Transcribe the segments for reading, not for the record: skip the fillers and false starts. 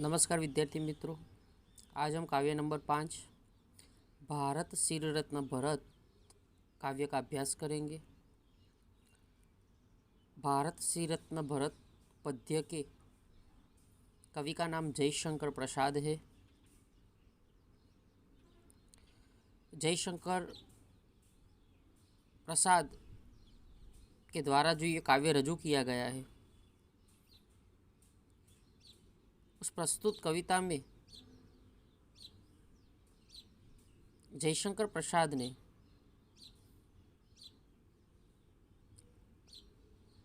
नमस्कार विद्यार्थी मित्रों, आज हम काव्य नंबर 5 भारत सिर रत्न भरत काव्य का अभ्यास करेंगे। भारत सिर रत्न भरत पद्य के कवि का नाम जयशंकर प्रसाद है। जयशंकर प्रसाद के द्वारा जो ये काव्य रजू किया गया है, उस प्रस्तुत कविता में जयशंकर प्रसाद ने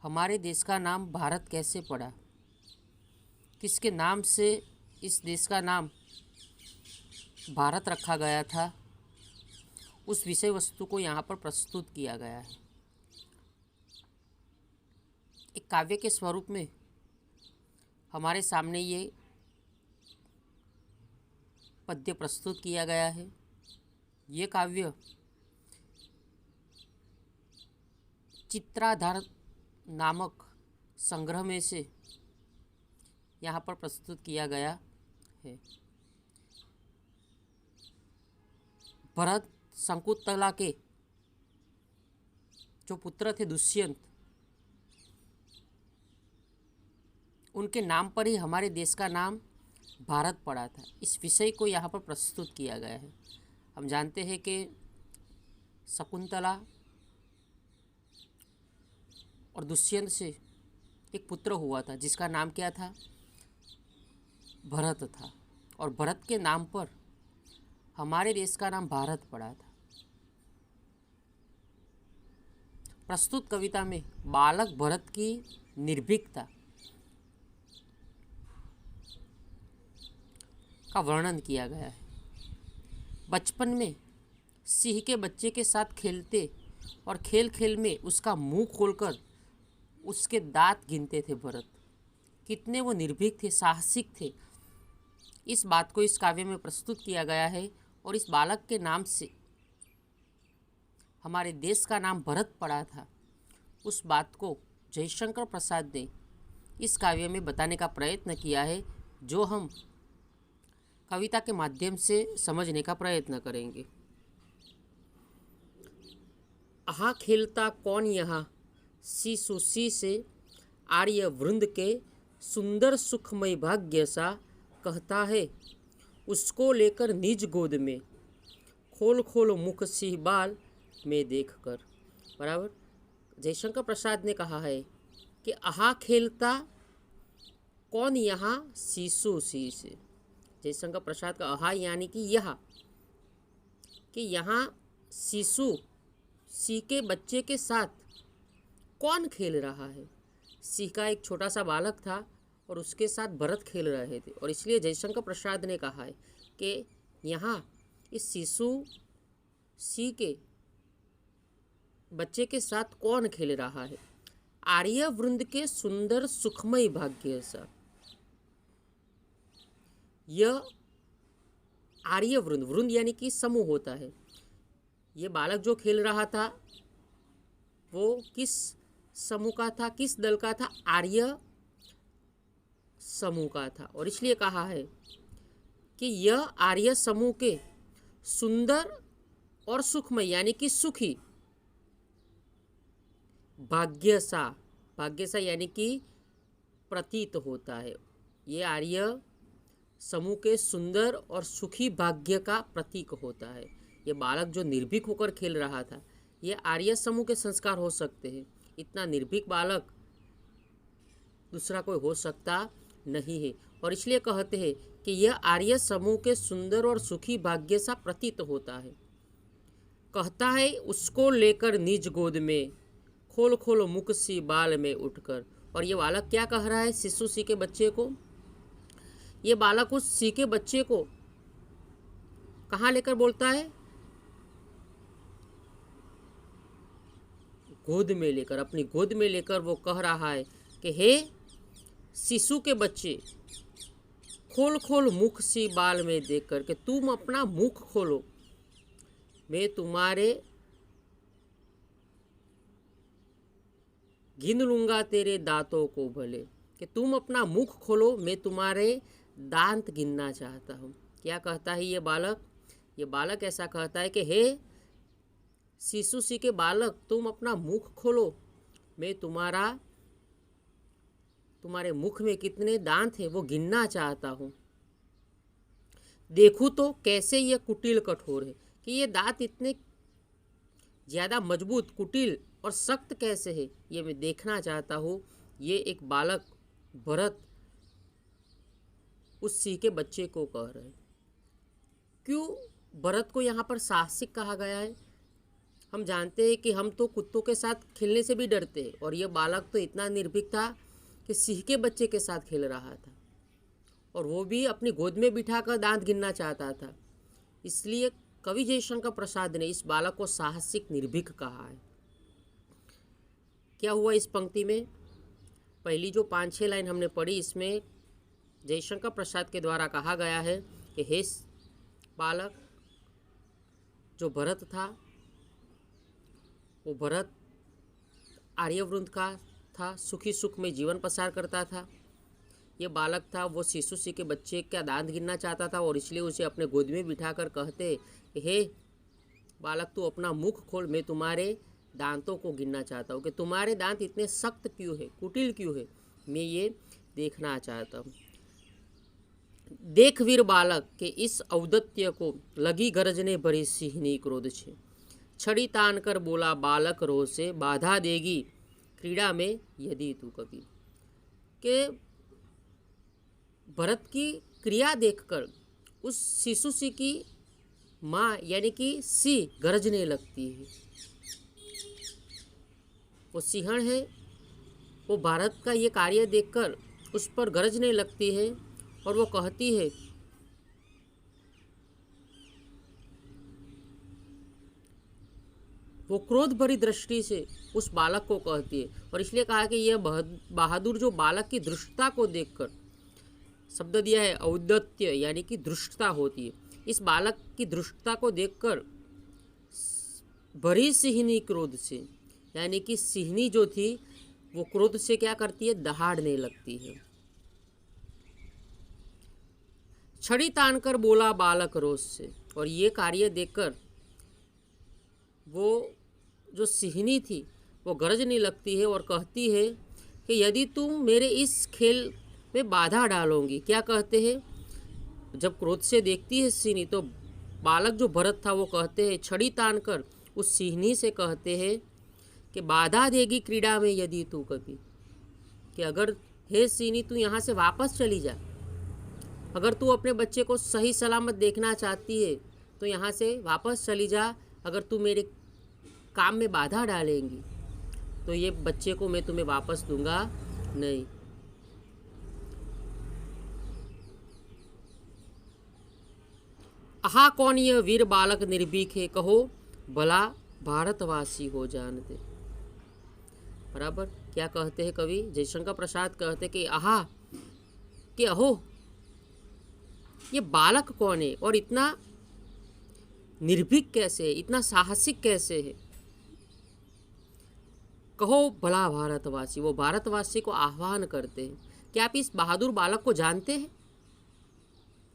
हमारे देश का नाम भारत कैसे पड़ा, किसके नाम से इस देश का नाम भारत रखा गया था, उस विषय वस्तु को यहाँ पर प्रस्तुत किया गया है। एक काव्य के स्वरूप में हमारे सामने ये पद्य प्रस्तुत किया गया है। ये काव्य चित्राधार नामक संग्रह में से यहाँ पर प्रस्तुत किया गया है। भरत शकुंतला के जो पुत्र थे दुष्यंत, उनके नाम पर ही हमारे देश का नाम भारत पड़ा था। इस विषय को यहाँ पर प्रस्तुत किया गया है। हम जानते हैं कि शकुंतला और दुष्यंत से एक पुत्र हुआ था जिसका नाम क्या था, भरत था, और भरत के नाम पर हमारे देश का नाम भारत पड़ा था। प्रस्तुत कविता में बालक भरत की निर्भीकता का वर्णन किया गया है। बचपन में सिंह के बच्चे के साथ खेलते और खेल खेल में उसका मुंह खोलकर उसके दांत गिनते थे भरत। कितने वो निर्भीक थे, साहसिक थे। इस बात को इस काव्य में प्रस्तुत किया गया है और इस बालक के नाम से हमारे देश का नाम भरत पड़ा था, उस बात को जयशंकर प्रसाद ने इस काव्य में बताने का प्रयत्न किया है, जो हम कविता के माध्यम से समझने का प्रयत्न करेंगे। आहा खेलता कौन यहाँ शिशु सी से, आर्य वृंद के सुंदर सुखमय भाग्य सा, कहता है उसको लेकर निज गोद में, खोल खोल मुख सी बाल में देख कर। बराबर। जयशंकर प्रसाद ने कहा है कि आहा खेलता कौन यहाँ शिशु सी से। जयशंकर प्रसाद का आहा यानी कि यह, कि यहाँ शिशु सी के बच्चे के साथ कौन खेल रहा है। सिंह का एक छोटा सा बालक था और उसके साथ भरत खेल रहे थे, और इसलिए जयशंकर प्रसाद ने कहा है कि यहाँ इस शिशु सी के बच्चे के साथ कौन खेल रहा है। आर्य वृंद के सुंदर सुखमय भाग्य सा। यह आर्य वृंद, वृंद यानी कि समूह होता है। ये बालक जो खेल रहा था वो किस समूह का था, किस दल का था, आर्य समूह का था। और इसलिए कहा है कि यह आर्य समूह के सुंदर और सुखमय यानी कि सुखी भाग्यसा, भाग्यसा यानी कि प्रतीत होता है। ये आर्य समूह के सुंदर और सुखी भाग्य का प्रतीक होता है। ये बालक जो निर्भीक होकर खेल रहा था, ये आर्य समूह के संस्कार हो सकते हैं। इतना निर्भीक बालक दूसरा कोई हो सकता नहीं है, और इसलिए कहते हैं कि यह आर्य समूह के सुंदर और सुखी भाग्य सा प्रतीत होता है। कहता है उसको लेकर निज गोद में, खोल खोल मुख सी बाल में उठकर। और ये बालक क्या कह रहा है शिशु सी के बच्चे को? ये बालक उस सी के बच्चे को कहाँ लेकर बोलता है? गोद में लेकर, अपनी गोद में लेकर वो कह रहा है कि हे शिशु के बच्चे, खोल खोल मुख सी बाल में देख कर के तुम अपना मुख खोलो, मैं तुम्हारे गिन लूंगा तेरे दांतों को भले। कि तुम अपना मुख खोलो, मैं तुम्हारे दांत गिनना चाहता हूँ। क्या कहता है ये बालक? ये बालक ऐसा कहता है कि हे शिशु सी के बालक, तुम अपना मुख खोलो, मैं तुम्हारे मुख में कितने दांत हैं वो गिनना चाहता हूँ। देखूँ तो कैसे ये कुटिल कठोर है, कि ये दांत इतने ज़्यादा मजबूत, कुटिल और सख्त कैसे है, ये मैं देखना चाहता हूँ। ये एक बालक भरत उस सिंह के बच्चे को कह रहे हैं। क्यों भरत को यहाँ पर साहसिक कहा गया है? हम जानते हैं कि हम तो कुत्तों के साथ खेलने से भी डरते हैं, और ये बालक तो इतना निर्भीक था कि सिंह के बच्चे के साथ खेल रहा था, और वो भी अपनी गोद में बिठाकर दांत गिनना चाहता था। इसलिए कवि जयशंकर प्रसाद ने इस बालक को साहसिक निर्भीक कहा है। क्या हुआ इस पंक्ति में? पहली जो 5-6 लाइन हमने पढ़ी, इसमें जयशंकर प्रसाद के द्वारा कहा गया है कि हे बालक, जो भरत था वो भरत आर्यवृंद का था, सुखी सुख में जीवन पसार करता था। ये बालक था वो शिशु सी के बच्चे का दांत गिनना चाहता था, और इसलिए उसे अपने गोद में बिठाकर कहते कि हे बालक, तू अपना मुख खोल, मैं तुम्हारे दांतों को गिनना चाहता हूँ, कि तुम्हारे दांत इतने सख्त क्यों है, कुटिल क्यों है, मैं ये देखना चाहता हूँ। देख वीर बालक के इस औदत्य को, लगी गरजने भरी सिंहनी क्रोध छे, छड़ी तान कर बोला बालक रोज से, बाधा देगी क्रीड़ा में यदि तू कभी। के भरत की क्रिया देखकर उस शिशु सी की माँ यानी कि सी गरजने लगती है। वो सिंहण है, वो भारत का ये कार्य देखकर उस पर गरजने लगती है, और वो कहती है वो क्रोध भरी दृष्टि से उस बालक को कहती है। और इसलिए कहा कि यह बहादुर जो बालक की दृष्टता को देखकर, शब्द दिया है औदत्य यानी कि दृष्टता होती है, इस बालक की दृष्टता को देखकर भरी सिंहनी क्रोध से, यानी कि सिंहनी जो थी वो क्रोध से क्या करती है, दहाड़ने लगती है। छड़ी तानकर बोला बालक रोष से, और ये कार्य देखकर वो जो सिंहनी थी वो गरजने लगती है और कहती है कि यदि तुम मेरे इस खेल में बाधा डालोगी। क्या कहते हैं? जब क्रोध से देखती है सिंहनी, तो बालक जो भरत था वो कहते हैं, छड़ी तानकर उस सिंहनी से कहते हैं कि बाधा देगी क्रीड़ा में यदि तू कभी, कि अगर हे सिंहनी तू यहाँ से वापस चली जा, अगर तू अपने बच्चे को सही सलामत देखना चाहती है तो यहाँ से वापस चली जा। अगर तू मेरे काम में बाधा डालेंगी तो ये बच्चे को मैं तुम्हें वापस दूंगा नहीं। आहा कौन यह वीर बालक निर्भीक है, कहो भला भारतवासी हो जानते। बराबर क्या कहते हैं कवि जयशंकर प्रसाद? कहते कि आहा, कि अहो ये बालक कौन है, और इतना निर्भीक कैसे है, इतना साहसिक कैसे है। कहो भला भारतवासी, वो भारतवासी को आह्वान करते हैं। क्या आप इस बहादुर बालक को जानते हैं?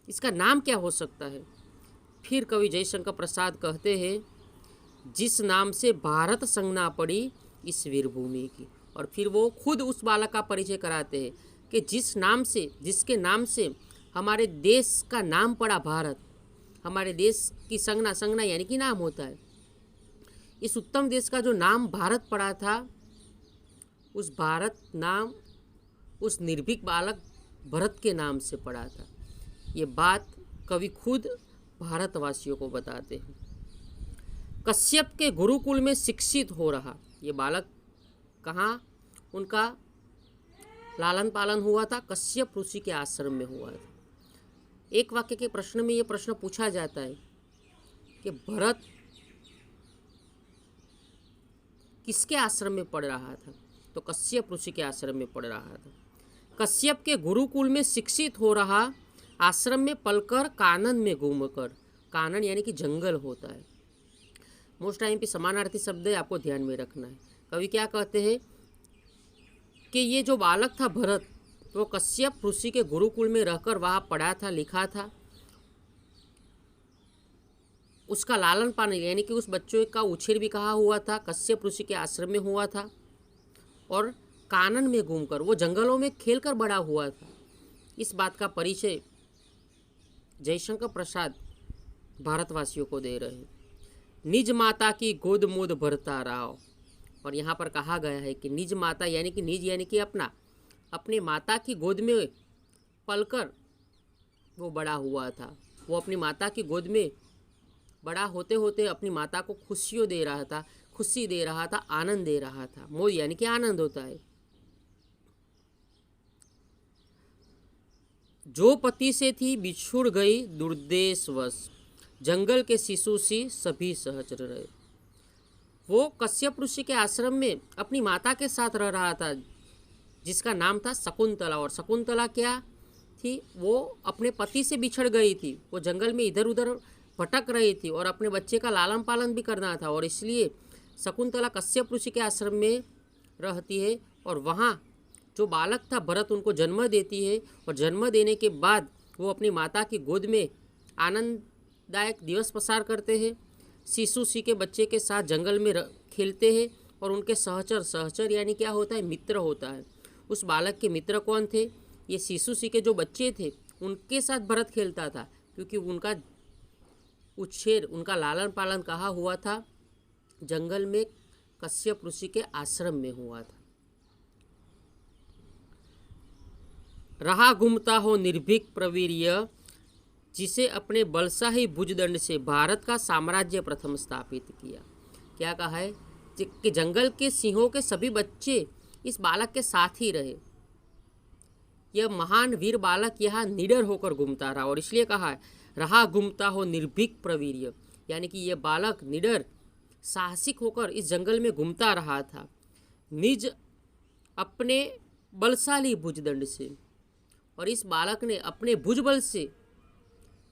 इसका नाम क्या हो सकता है? फिर कवि जयशंकर प्रसाद कहते हैं, जिस नाम से भारत संज्ञा पड़ी इस वीरभूमि की। और फिर वो खुद उस बालक का परिचय कराते हैं कि जिसके नाम से हमारे देश का नाम पड़ा भारत, हमारे देश की संज्ञा यानी कि नाम होता है, इस उत्तम देश का जो नाम भारत पड़ा था, उस भारत नाम उस निर्भीक बालक भरत के नाम से पड़ा था। ये बात कवि खुद भारतवासियों को बताते हैं। कश्यप के गुरुकुल में शिक्षित हो रहा ये बालक, कहाँ उनका लालन पालन हुआ था? कश्यप ऋषि के आश्रम में हुआ था। एक वाक्य के प्रश्न में ये प्रश्न पूछा जाता है कि भरत किसके आश्रम में पढ़ रहा था? तो कश्यप ऋषि के आश्रम में पढ़ रहा था। कश्यप के गुरुकुल में शिक्षित हो रहा, आश्रम में पलकर कानन में घूमकर। कानन यानी कि जंगल होता है। मोस्ट टाइम पे समानार्थी शब्द है, आपको ध्यान में रखना है। कवि क्या कहते हैं कि ये जो बालक था भरत, वो कश्यप ऋषि के गुरुकुल में रहकर वहाँ पढ़ा था, लिखा था। उसका लालन पालन यानी कि उस बच्चों का उछेर भी कहाँ हुआ था, कश्यप ऋषि के आश्रम में हुआ था। और कानन में घूमकर, वो जंगलों में खेलकर बड़ा हुआ था। इस बात का परिचय जयशंकर प्रसाद भारतवासियों को दे रहे हैं। निज माता की गोद मोद भरता राव। और यहाँ पर कहा गया है कि निज माता यानी कि अपने माता की गोद में पलकर वो बड़ा हुआ था। वो अपनी माता की गोद में बड़ा होते होते अपनी माता को खुशी दे रहा था, आनंद दे रहा था। मोद यानी कि आनंद होता है। जो पति से थी बिछुड़ गई दुर्देशवश, जंगल के शिशु सी सभी सहचर रहे। वो कश्यप ऋषि के आश्रम में अपनी माता के साथ रह रहा था, जिसका नाम था शकुंतला। और शकुंतला क्या थी? वो अपने पति से बिछड़ गई थी। वो जंगल में इधर उधर भटक रही थी और अपने बच्चे का लालन पालन भी करना था। और इसलिए शकुंतला कश्यप ऋषि के आश्रम में रहती है। और वहाँ जो बालक था भरत, उनको जन्म देती है। और जन्म देने के बाद वो अपनी माता की गोद में आनंददायक दिवस पसार करते हैं। शिशु सी के बच्चे के साथ जंगल में खेलते हैं। और उनके सहचर यानी क्या होता है? मित्र होता है। उस बालक के मित्र कौन थे? ये शिशु सी के जो बच्चे थे उनके साथ भरत खेलता था, क्योंकि उनका उछेर, उनका लालन पालन कहाँ हुआ था? जंगल में कश्यप ऋषि के आश्रम में हुआ था। रहा घूमता हो निर्भीक प्रवीर्य, जिसे अपने बलशाही भुजदंड से भारत का साम्राज्य प्रथम स्थापित किया। क्या कहा है? कि जंगल के सिंहों के सभी बच्चे इस बालक के साथ ही रहे। यह महान वीर बालक यहाँ निडर होकर घूमता रहा। और इसलिए कहा है रहा घूमता हो निर्भीक प्रवीर्य, यानी कि यह बालक निडर साहसिक होकर इस जंगल में घूमता रहा था, निज अपने बलशाली भुजदंड से। और इस बालक ने अपने भुजबल से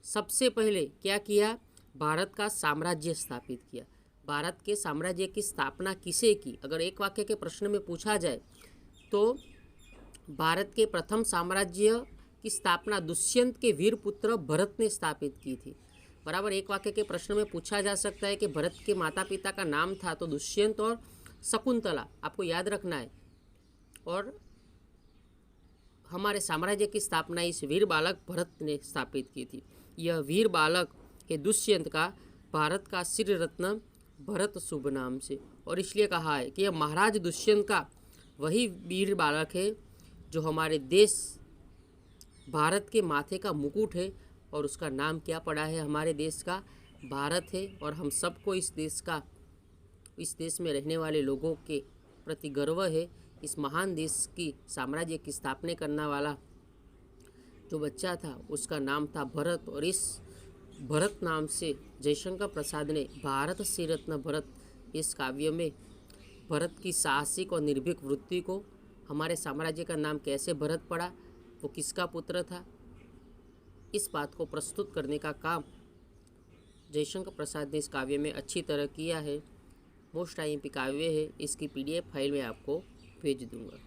सबसे पहले क्या किया? भारत का साम्राज्य स्थापित किया। भारत के साम्राज्य की स्थापना किसे की? अगर एक वाक्य के प्रश्न में पूछा जाए तो भारत के प्रथम साम्राज्य की स्थापना दुष्यंत के वीर पुत्र भरत ने स्थापित की थी। बराबर एक वाक्य के प्रश्न में पूछा जा सकता है कि भरत के माता पिता का नाम था, तो दुष्यंत और शकुंतला, आपको याद रखना है। और हमारे साम्राज्य की स्थापना इस वीर बालक भरत ने स्थापित की थी। यह वीर बालक के दुष्यंत का भारत का श्री रत्न भरत शुभ नाम से। और इसलिए कहा है कि यह महाराज दुष्यंत का वही वीर बालक है जो हमारे देश भारत के माथे का मुकुट है। और उसका नाम क्या पड़ा है? हमारे देश का भारत है। और हम सबको इस देश में रहने वाले लोगों के प्रति गर्व है। इस महान देश की साम्राज्य की स्थापना करने वाला जो बच्चा था उसका नाम था भरत। और इस भरत नाम से जयशंकर प्रसाद ने भारत श्री रत्न भरत इस काव्य में भरत की साहसिक और निर्भीक वृत्ति को, हमारे साम्राज्य का नाम कैसे भरत पड़ा, वो किसका पुत्र था, इस बात को प्रस्तुत करने का काम जयशंकर प्रसाद ने इस काव्य में अच्छी तरह किया है। मोस्ट IMP काव्य है। इसकी PDF फाइल में आपको भेज दूंगा।